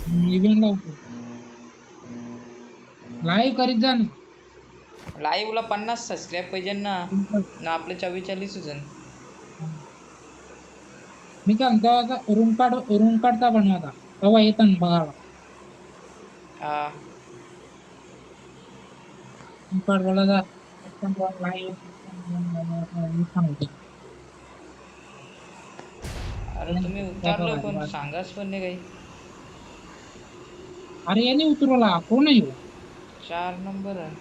Event लावतो live करीत जा ना. लाईव्हला 50 सबस्क्राईब पाहिजे ना. ना आपले 44 जण. मी काय म्हणतो आता रूम कार्डचा बनवायचा तेव्हा येतं ना बघायला. हा. रूम कार्ड बोलायचा लाईव्ह अरे तुम्ही उतारलो पण सांगाच पण नाही काही. अरे याने उतरवला कोण आहे ह्यो? 4 नंबर आहे.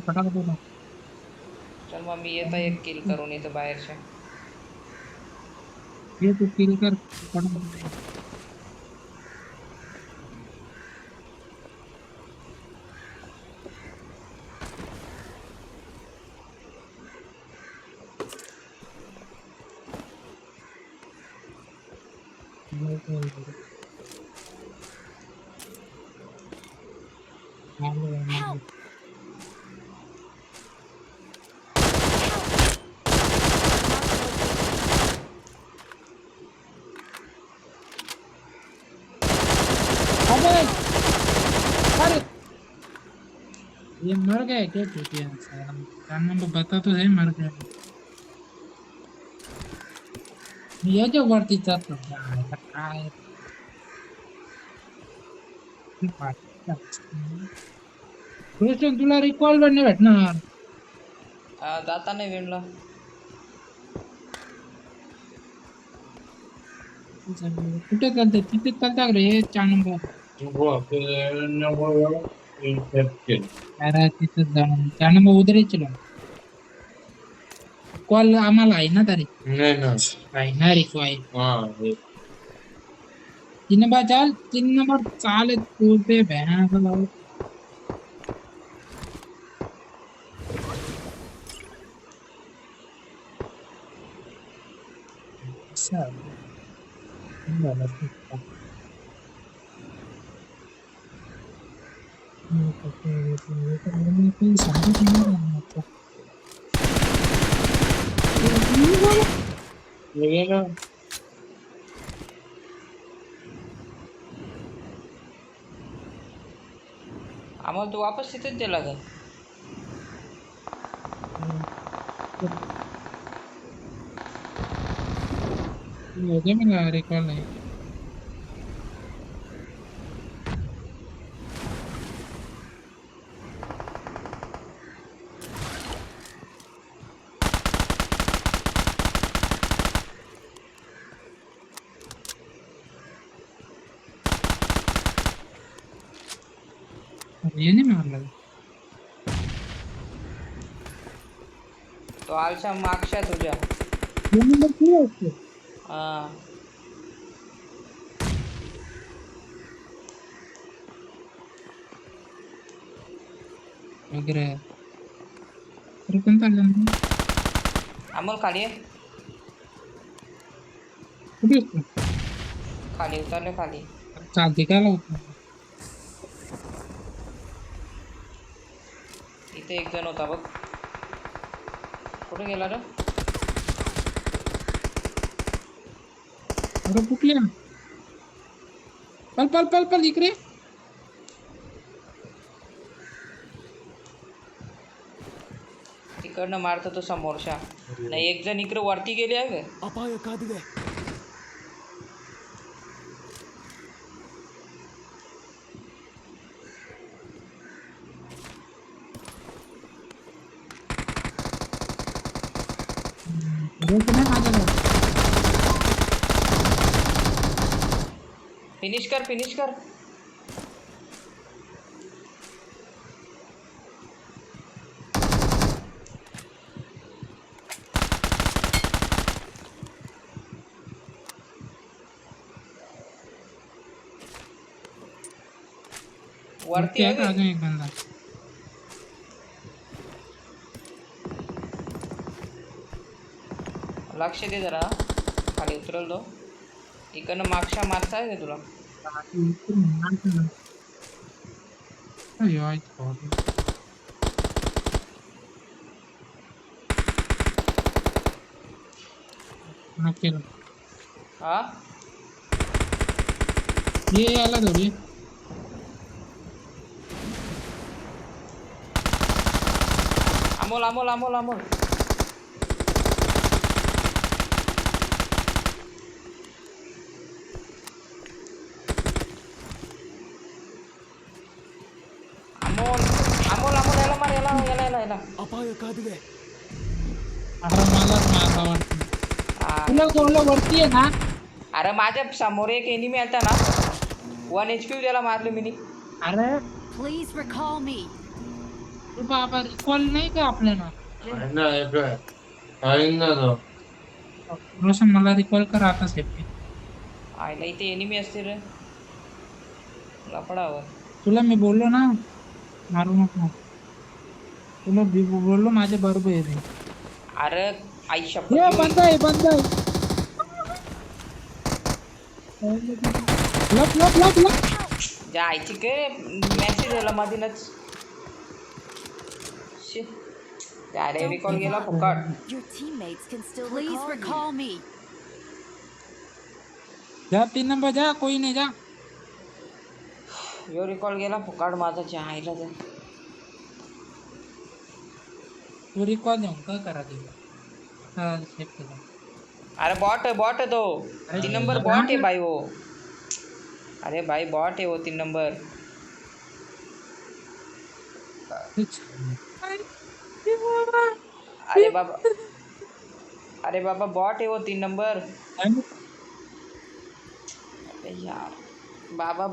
फटाफट होता. चल मग मी येता एक किल करून येतो बाहेरच्या. ये तू किल कर फटाफट. Help! अबे अरे ये मर गए क्या चूतिया साला जानना तो बता तो है मर गए. मी याच्या वरती जातो काय क्वेश्चन तुला रिकॉल पण नाही भेटणार. जाता नाही वेणला. कुठे चालते तिथे चालता रे 4 नंबर. अरे तिथं जाऊन 4 नंबर उधर ही चलो. कॉल आम्हाला आहे ना तरी नाही ना. आहे ना रिकॉईल 3 नंबर चाल 3 नंबर चाल तू पे भैया अच्छा झालं ठीक आहे. मी काही सांगत नाही आता. निघे ना. आम्हाला तू वापस तिथेच दिला का. होते मला रिकॉल नाही. ये नाही मारला तो आलशा मागच्या तुझ्या. 2 नंबर किती असतो हा. वगैरे अरे कोणता आला अमोल खाली आहे. कुठे असतो खाली उतरले खाली. चालते काय लावतो इथे एक जण होता बघ. कुठे गेला रे. अरे कुठल्या पल पल पल पल इकडे तिकडनं मारतो तो समोरच्या. नाही एक जण इकडे वरती गेले आहे का. ಅಪಾಯಕ್ಕಾಗಿದೆ रोज नाही माझ्या फिनिश कर फिनिश कर. वरती क्या आहे था बे. अजून एक बंदा लक्ष दे जरा. खाली उतरल तो. इकडनं मागच्या मारता आहे का तुला. अयो आज बहुत ना केलं हा. ये याला धरूया. अमोल अमोल अमोल अमोल अमोल अमोल अमोल याला मार याला याला याला याला अरे मलाच मारला वाटतं. हा. तुला कोणला वरती आहे ना. अरे माझ्या समोर एक एनिमी आलता ना 1 HP त्याला मारलं मी अरे Please recall me. तू बाबा रिकॉल नाही का आपल्याला. रोशन मला रिकॉल कर आता सेफ्टी. आयला इथे एनिमी असते रे लपडावर तुला मी बोललो ना मारू नको. तुला बोललो माझ्या बरोबर आहे रे. अरे आई ये शपथ बंद आहे बंद आहे. लप लप लप लप. ज्या आईची काय मॅसेज झाला मधीनच अरे रिकॉल गेला फुकट Your teammates can still Please recall me. जा 3 नंबर जा कोई नहीं जा. यो रिकॉल गेला फुकट माझा ज्या आईला तर तू रिकॉल देऊन काय करा तुला सेफ केला. अरे बॉट है तो 3 नंबर बॉट है भाई वो अरे भाई बॉट है वो 3 नंबर अरे बाबा बॉट है वो 3 नंबर अरे यार बाबा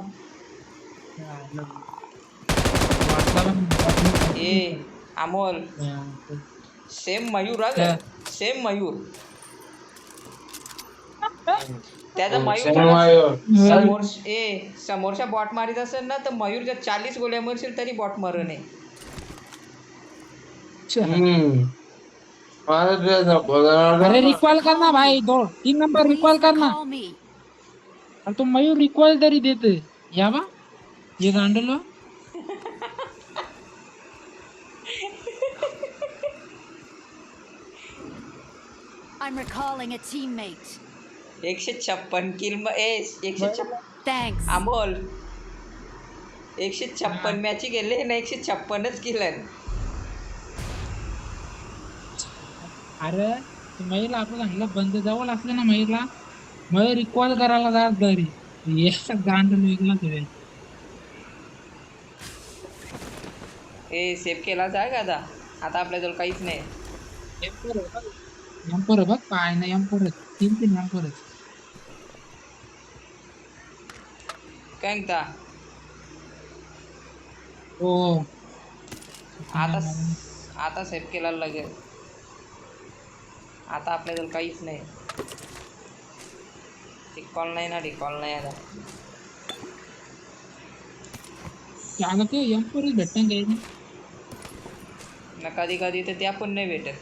ए अमोल सेम मयूर सेम मयूर त्याचा मयूर समोरच्या बॉट मारित असेल ना तर मयूरच्या 40 गोळ्या मरशील तरी बॉट मरण आहे. अरे रिकॉल करना भाई 3 नंबर रिकॉल करना. Call me. और तो मयूर रिकॉल तरी देते या बा ये गांडलो. I'm recalling a teammate. 156 kill 156 Thanks. Amol 156 match गेले ना 156च किलन. अरे मयूरला आपण सांगितलं बंद जावं लागलं ना मयूरला. मयूर रिकॉल करायला जात घरी एक गांडल वेगळाच आहे. सेफ केला जाय का आता आपल्याजवळ काहीच नाही. एम्पर बघ काय नाही एम्पर 3 एम्पर काय म्हणता हो. आता सेफ केला लागेल. आता आपल्याजवळ काहीच नाही. रिकॉल नाही ना रिकॉल नाही आता त्याला ते एम्पर भेटतं घ्यायचं ना कधी कधी तर त्या पण नाही भेटत.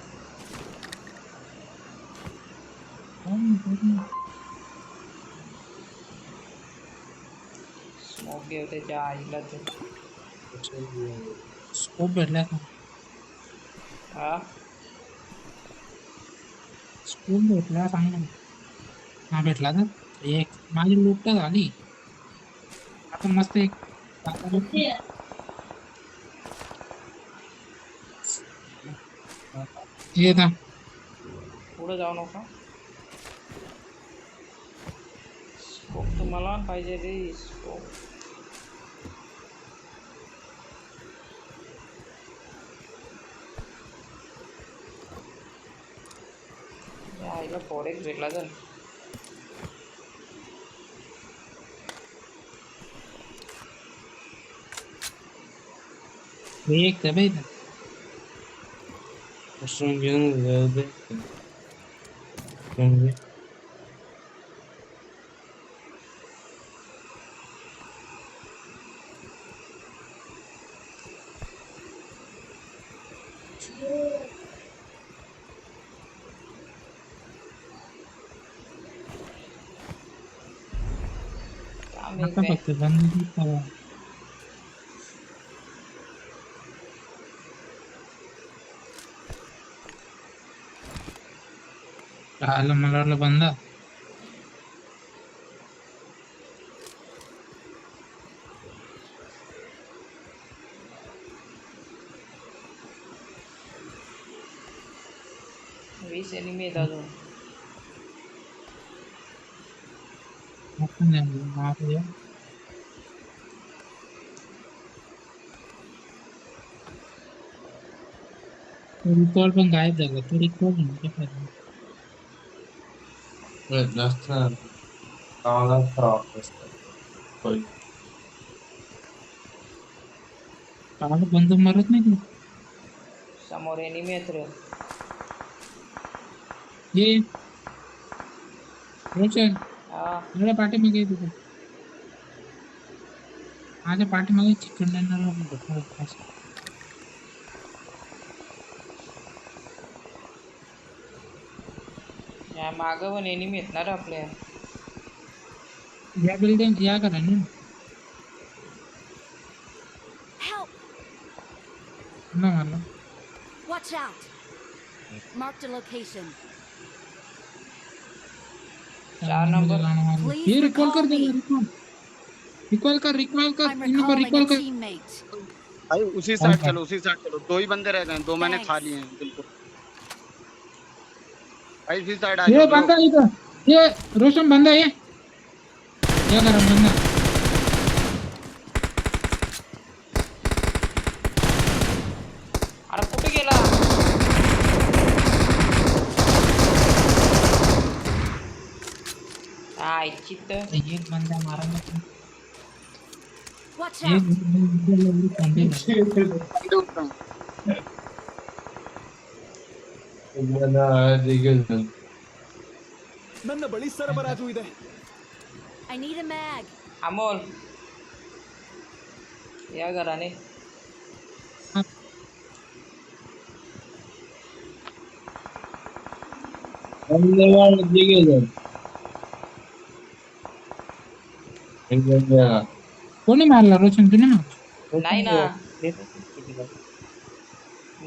स्मोक घेऊ त्याच्या आईला ते स्कोप भेटला का हा स्कोप भेटला सांग ना. हा भेटला तर एक माझी लूट तर झाली. आता मस्त एक ये ना पुढे जाऊ नका. स्कोप तुम्हाला पाहिजे रे स्कोप. आईला फोरेक्स भेटला तर एक तर भाई आता फक्त बंद करा. आलं मला वाटलं बंद. 30 एनिमी आहेत अजून. आपण नाही मारूया. रिकॉल पण गायब झाला. तो रिकॉल म्हणजे काय? जास्त कामाला खराब असतं. होय. काल बंद मरत नाही तू. समोर एनिमी आहेत रे. ये रोशन हा एवढ्या पाठीमागे येतो. माझ्या पाठीमागे चिकन डिनर भेटतो. या मागं पण एनिमी आहेत ना रे आपल्या. या बिल्डिंग या करा ना. Help! ना मला Watch out! Marked a location. 4 number. ये रिकॉल कर दे. रिकॉल कर I'm in per recalling recall a कर. teammate. भाई उसी साइड चलो, उसी साइड चलो। 2 ही बंदे रह गए हैं, 2 मैंने Thanks. खा लिए हैं बिल्कुल। भाई इसी साइड आ ये जाओ बंदा ब्रो। इधर. ये रोशन बंदा ये क्या कर रहा बंदा. अरे कुठे गेला. काय चित्त. एक बंदा मारा ना. Watch ये out! बंदे उठता हूँ। ನನ್ನ ಬಳಿ ಸರಬರಾಜು ಇದೆ. I need a mag. Amol या घराने. कोणी मारला रोशन तुने मारला. नाही ना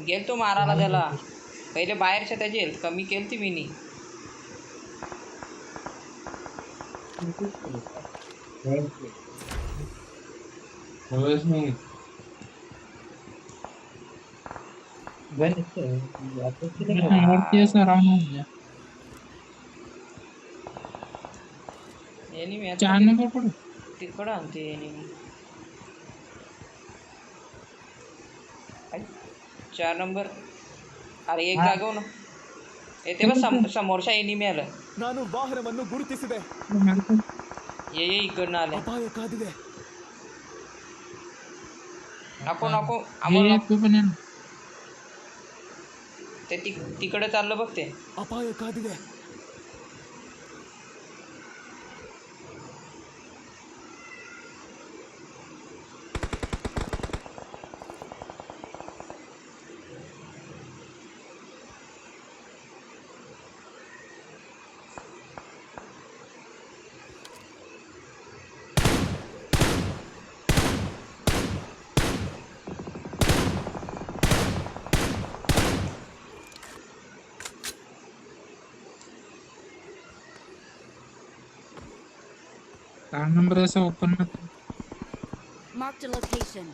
गेल तो मारायला त्याला. पहिले बाहेरच्या त्याचे कमी केलती मी. वरती असं राहून एनिमी 4 नंबर पडू. तिकडं आणते एनिमी. 4 नंबर. अरे एक जागव ना. येते बघ समोरच्या एनिमी आलं. ನಾನು ವಾಹನವನ್ನು ಗುರುತಿಸಿದೆ. ये इकडनं आले. ಅಪಾಯ ಕಾದಿದೆ. नको नको अमोल नको. तू पण आहे ना. ते तिकडे चाललं बघ ते. ಅಪಾಯ ಕಾದಿದೆ. चार नंबर असा ओपन मध्ये. Marked a location.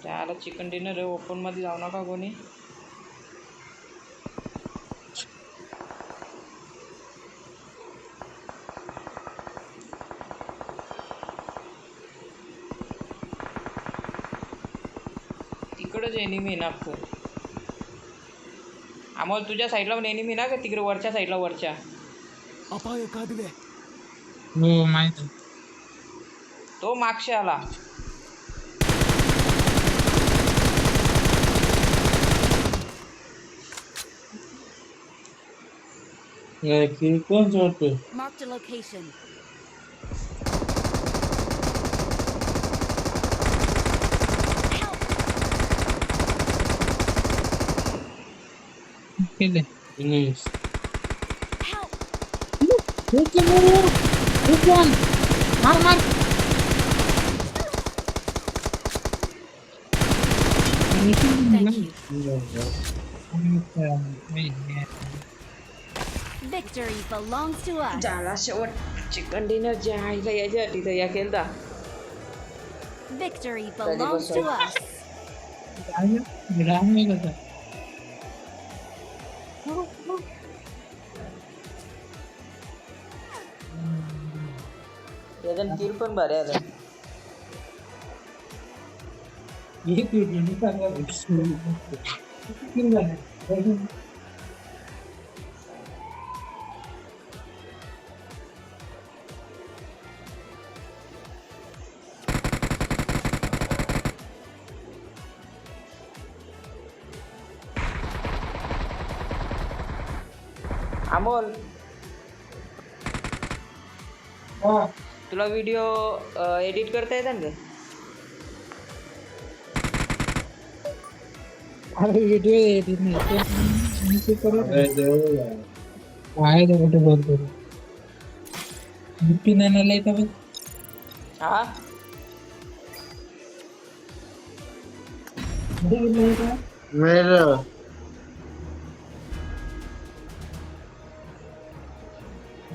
त्याला चिकन डिनर ओपन मध्ये जाऊ नका कोणी. तिकडच एनिमी ना अख्खं. अमोल तुझ्या साईडला पण एनिमी ना का तिकडे वरच्या साईडला वरच्या. ಅಪಾಯ ಕಾದಿದೆ. हो माहिती. तो मागच्या आला. कोण सोडतो. Marked a location. Help! केले. Help! ओपन मार मार. Thank you. Victory belongs to us. झाला शेवट. चिकन डिनर जे आईला याच्यासाठी तर या केलता. Victory belongs to us. त्याच्यात किल पण भारी आलं. एक व्हिडिओ चांगला किती झालं? अमोल हा. तुला व्हिडिओ एडिट करता येतात का? अरे व्हिडिओ एडिट नाही मी ते करू अरे देव. आहे ते कुठे बोलतो बिपिन आणायला येतं बघ. हा कुठे गेलं होतं? मेरं.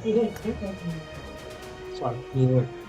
ठीक आहे, ठीक आहे. चालतं.